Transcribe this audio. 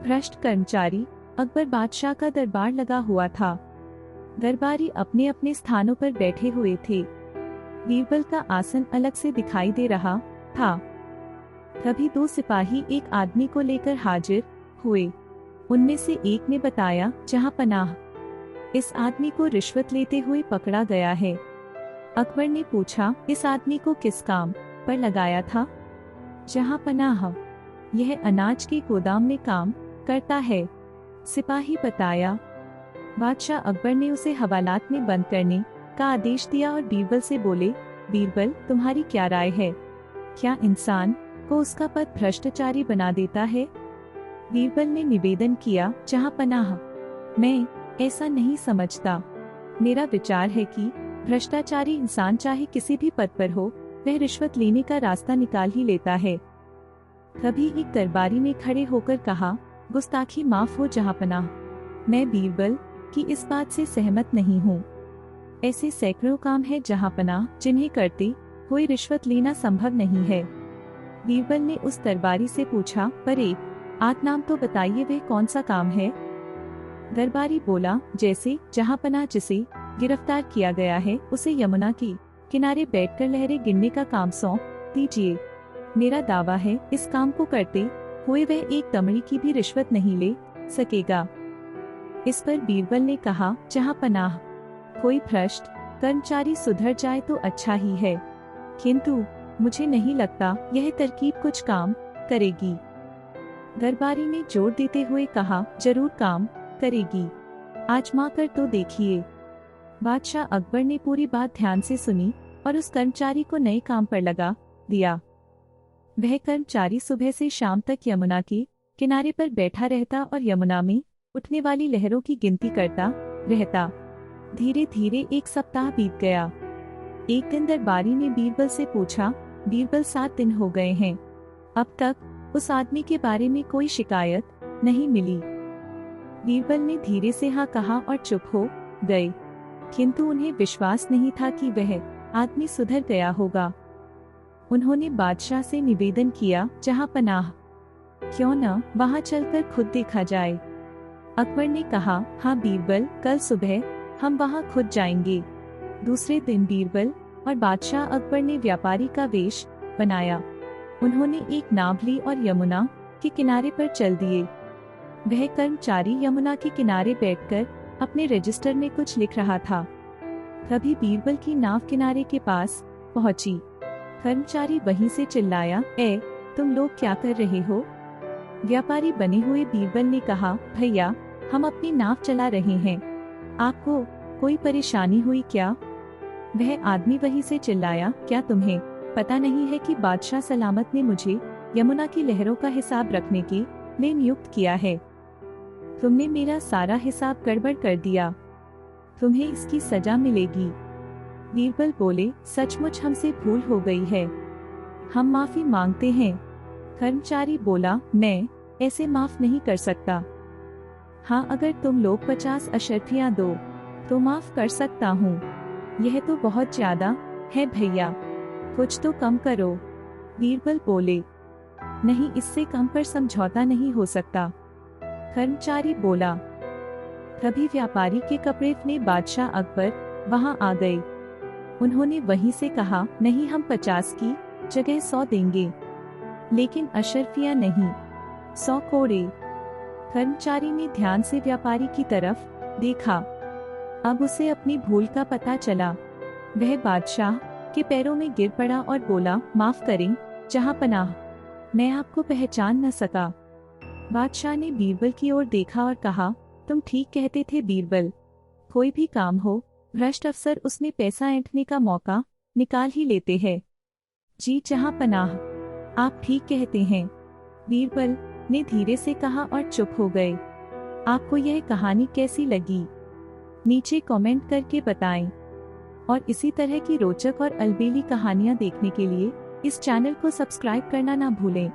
भ्रष्ट कर्मचारी। अकबर बादशाह का दरबार लगा हुआ था। दरबारी अपने अपने स्थानों पर बैठे हुए थे। बीरबल का आसन अलग से दिखाई दे रहा था। तभी दो सिपाही एक आदमी को लेकर हाजिर हुए। उनमें से एक ने बताया, जहां पनाह, इस आदमी को रिश्वत लेते हुए पकड़ा गया है। अकबर ने पूछा, इस आदमी को किस काम पर लगाया था? जहां पनाह, यह अनाज के गोदाम में काम करता है, सिपाही बताया। बादशाह अकबर ने उसे हवालात में बंद करने का आदेश दिया और बीरबल से बोले, बीरबल, तुम्हारी क्या राय है? क्या इंसान को उसका पद भ्रष्टाचारी बना देता है? बीरबल ने निवेदन किया, जहां पनाह, मैं ऐसा नहीं समझता। मेरा विचार है कि भ्रष्टाचारी इंसान चाहे किसी भी पद पर हो, वह रिश्वत लेने का रास्ता निकाल ही लेता है। तभी एक दरबारी ने खड़े होकर कहा, गुस्ताखी माफ हो जहांपनाह, मैं बीरबल की इस बात से सहमत नहीं हूँ। ऐसे सैकड़ों काम है जहांपनाह, जिन्हें करते हुए रिश्वत लेना संभव नहीं है। बीरबल ने उस दरबारी से पूछा, पर एक आध नाम तो बताइए, वह कौन सा काम है? दरबारी बोला, जैसे जहांपनाह जिसे गिरफ्तार किया गया है, उसे यमुना के किनारे बैठकर लहरें गिनने का काम सौंप दीजिए। मेरा दावा है, इस काम को करते हुए वह एक दमड़ी की भी रिश्वत नहीं ले सकेगा। इस पर बीरबल ने कहा, जहांपनाह, कोई भ्रष्ट कर्मचारी सुधर जाए तो अच्छा ही है, किंतु मुझे नहीं लगता यह तरकीब कुछ काम करेगी। दरबारी ने जोर देते हुए कहा, जरूर काम करेगी, आजमा कर तो देखिए। बादशाह अकबर ने पूरी बात ध्यान से सुनी और उस कर्मचारी को नए काम पर लगा दिया। वह कर्मचारी सुबह से शाम तक यमुना के किनारे पर बैठा रहता और यमुना में उठने वाली लहरों की गिनती करता रहता। धीरे धीरे एक सप्ताह बीत गया। एक दिन दरबारी ने बीरबल से पूछा, बीरबल, 7 दिन हो गए हैं, अब तक उस आदमी के बारे में कोई शिकायत नहीं मिली। बीरबल ने धीरे से हाँ कहा और चुप हो गए, किंतु उन्हें विश्वास नहीं था कि वह आदमी सुधर गया होगा। उन्होंने बादशाह से निवेदन किया, जहांपनाह, क्यों न वहां चलकर खुद देखा जाए। अकबर ने कहा, हाँ बीरबल, कल सुबह हम वहां खुद जाएंगे। दूसरे दिन बीरबल और बादशाह अकबर ने व्यापारी का वेश बनाया। उन्होंने एक नाव ली और यमुना के किनारे पर चल दिए। वह कर्मचारी यमुना के किनारे बैठकर अपने रजिस्टर में कुछ लिख रहा था। तभी बीरबल की नाव किनारे के पास पहुंची। कर्मचारी वहीं से चिल्लाया, ए, तुम लोग क्या कर रहे हो? व्यापारी बने हुए बीरबल ने कहा, भैया, हम अपनी नाव चला रहे हैं, आपको कोई परेशानी हुई क्या? वह आदमी वहीं से चिल्लाया, क्या तुम्हें पता नहीं है कि बादशाह सलामत ने मुझे यमुना की लहरों का हिसाब रखने के लिए नियुक्त किया है? तुमने मेरा सारा हिसाब गड़बड़ कर दिया, तुम्हें इसकी सजा मिलेगी। बीरबल बोले, सचमुच हमसे भूल हो गई है, हम माफी मांगते हैं। कर्मचारी बोला, मैं ऐसे माफ नहीं कर सकता। हाँ, अगर तुम लोग 50 अशर्फियाँ दो तो माफ कर सकता हूँ। यह तो बहुत ज्यादा है भैया, कुछ तो कम करो। बीरबल बोले, नहीं, इससे कम पर समझौता नहीं हो सकता। कर्मचारी बोला। तभी व्यापारी के कपड़े ने बादशाह अकबर वहां आ गए। उन्होंने वहीं से कहा, नहीं, हम 50 की जगह 100 देंगे, लेकिन अशर्फिया नहीं, 100 कोड़े। कर्मचारी ने ध्यान से व्यापारी की तरफ देखा। अब उसे अपनी भूल का पता चला। वह बादशाह के पैरों में गिर पड़ा और बोला, माफ करें जहांपनाह, मैं आपको पहचान न सका। बादशाह ने बीरबल की ओर देखा और कहा, तुम ठीक कहते थे बीरबल, कोई भी काम हो, भ्रष्ट अफसर उसमें पैसा ऐंठने का मौका निकाल ही लेते हैं। जी जहांपनाह, आप ठीक कहते हैं, बीरबल ने धीरे से कहा और चुप हो गए। आपको यह कहानी कैसी लगी? नीचे कमेंट करके बताएं। और इसी तरह की रोचक और अलबेली कहानियां देखने के लिए इस चैनल को सब्सक्राइब करना ना भूलें।